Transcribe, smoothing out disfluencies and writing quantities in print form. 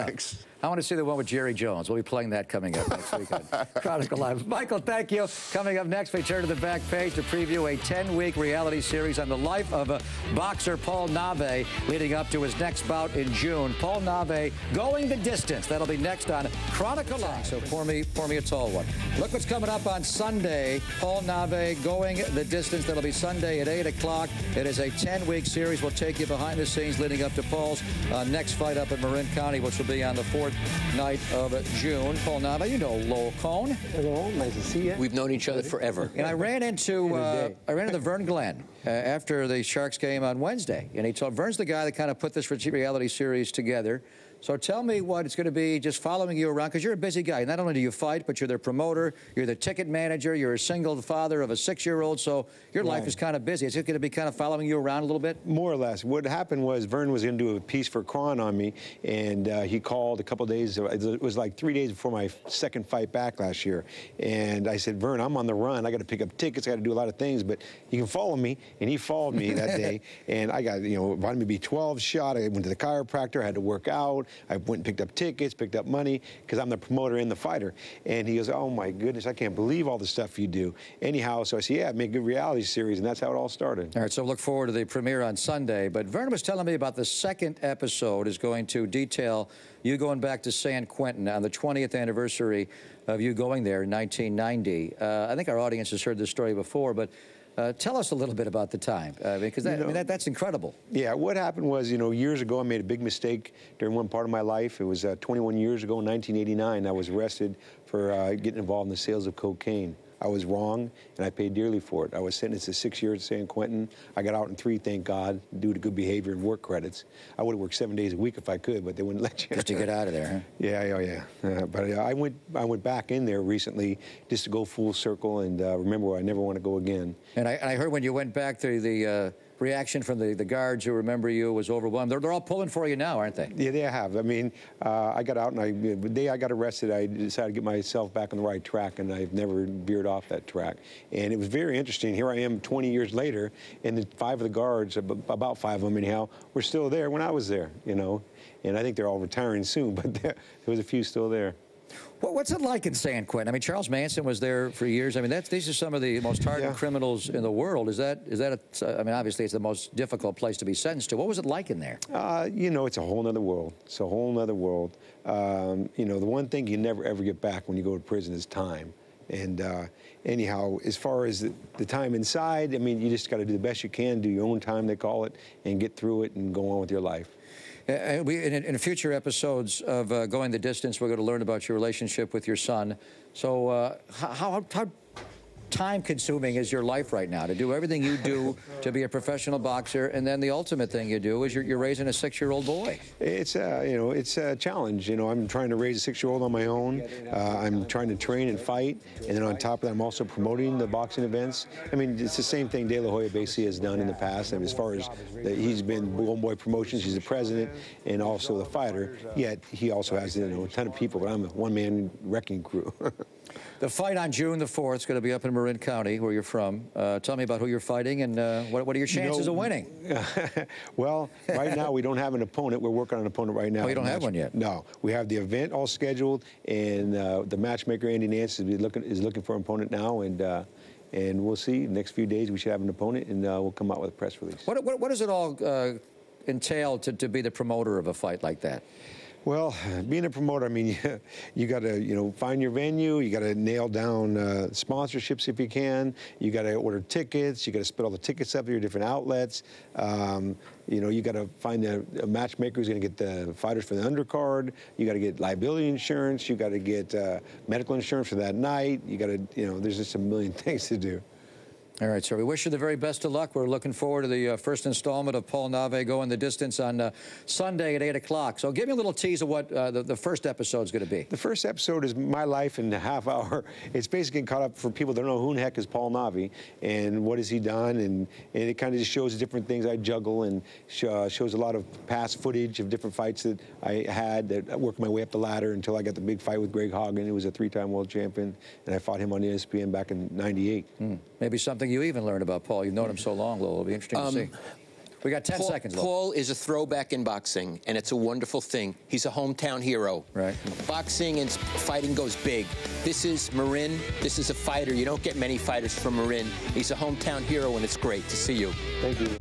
Thanks. I want to see the one with Jerry Jones. We'll be playing that coming up next weekend. Chronicle Live. Michael, thank you. Coming up next, we turn to the back page to preview a 10-week reality series on the life of boxer Paul Nave leading up to his next bout in June. Paul Nave going the distance. That'll be next on Chronicle Live. So pour me a tall one. Look what's coming up on Sunday. Paul Nave going the distance. That'll be Sunday at 8 o'clock. It is a 10-week series. We'll take you behind the scenes leading up to Paul's next fight up in Marin County, which will be on the 4th night of June. Paul Nave, you know Lowell Cone. Hello, nice to see you. We've known each other forever. And I ran into Vern Glenn after the Sharks game on Wednesday, and he told Vern's the guy that kind of put this reality series together. So tell me what it's going to be, just following you around, because you're a busy guy. Not only do you fight, but you're their promoter, you're the ticket manager, you're a single father of a 6-year-old, so your life is kind of busy. Is it going to be kind of following you around a little bit? More or less. What happened was Vern was going to do a piece for Cron on me, and he called a couple of days. It was like 3 days before my second fight back last year. And I said, Vern, I'm on the run. I got to pick up tickets. I got to do a lot of things, but you can follow me. And he followed me that day. And I got, vitamin B12 shot. I went to the chiropractor. I had to work out. I went and picked up tickets, picked up money, because I'm the promoter and the fighter. And he goes, oh my goodness, I can't believe all the stuff you do. Anyhow, so I said, yeah, make a good reality series, and that's how it all started. All right, so look forward to the premiere on Sunday. But Vern was telling me about the second episode is going to detail you going back to San Quentin on the 20th anniversary of you going there in 1990. I think our audience has heard this story before, but tell us a little bit about the time, because that's incredible. Yeah, what happened was, years ago I made a big mistake during one part of my life. It was 21 years ago in 1989. I was arrested for getting involved in the sales of cocaine. I was wrong, and I paid dearly for it. I was sentenced to 6 years at San Quentin. I got out in 3, thank God, due to good behavior and work credits. I would have worked 7 days a week if I could, but they wouldn't let you. Just to get out of there, huh? Yeah. But I went back in there recently just to go full circle and remember I never want to go again. And I heard when you went back to the reaction from the guards who remember you was overwhelmed. They're all pulling for you now, aren't they? Yeah, they have. I mean, I got out, and the day I got arrested, I decided to get myself back on the right track, and I've never veered off that track. And it was very interesting. Here I am 20 years later, and the 5 of the guards, about 5 of them anyhow, were still there when I was there, And I think they're all retiring soon, but there was a few still there. What's it like in San Quentin? I mean, Charles Manson was there for years. I mean, these are some of the most hardened criminals in the world. I mean, obviously, it's the most difficult place to be sentenced to. What was it like in there? It's a whole other world. It's a whole other world. The one thing you never, ever get back when you go to prison is time. And anyhow, as far as the time inside, I mean, you just got to do the best you can, do your own time, they call it, and get through it and go on with your life. In future episodes of Going the Distance, we're going to learn about your relationship with your son. So how time-consuming is your life right now to do everything you do to be a professional boxer, and then the ultimate thing you do is you're raising a 6-year-old boy? It's it's a challenge. I'm trying to raise a 6-year-old on my own. I'm trying to train and fight, and then on top of that, I'm also promoting the boxing events. I mean, it's the same thing De La Hoya basically has done in the past. And as far as he's been Golden Boy Promotions, he's the president and also the fighter. Yet he also has a ton of people, but I'm a one-man wrecking crew. The fight on June the 4th is going to be up in Marin County, where you're from. Tell me about who you're fighting and what are your chances of winning? Well, right now we don't have an opponent. We're working on an opponent right now. Oh, you don't have one yet? No. We have the event all scheduled, and the matchmaker, Andy Nance, is looking for an opponent now, and we'll see. The next few days we should have an opponent, and we'll come out with a press release. What does it all entail to be the promoter of a fight like that? Well, being a promoter, I mean, you got to, find your venue. You got to nail down sponsorships if you can. You got to order tickets. You got to split all the tickets up to your different outlets. You got to find a matchmaker who's going to get the fighters for the undercard. You got to get liability insurance. You got to get medical insurance for that night. You got to, there's just a million things to do. All right, sir. We wish you the very best of luck. We're looking forward to the first installment of Paul Nave Going the Distance on Sunday at 8 o'clock. So give me a little tease of what the first episode is going to be. The first episode is my life in a half hour. It's basically caught up for people that don't know who in the heck is Paul Nave and what has he done. And it kind of just shows different things I juggle and shows a lot of past footage of different fights that I had that I worked my way up the ladder until I got the big fight with Greg Hagen. He was a 3-time world champion, and I fought him on ESPN back in '98. Maybe something you even learned about Paul. You've known him so long, Lowell. It'll be interesting to see. We got 10 seconds left. Paul is a throwback in boxing, and it's a wonderful thing. He's a hometown hero. Right. Boxing and fighting goes big. This is Marin. This is a fighter. You don't get many fighters from Marin. He's a hometown hero, and it's great to see you. Thank you.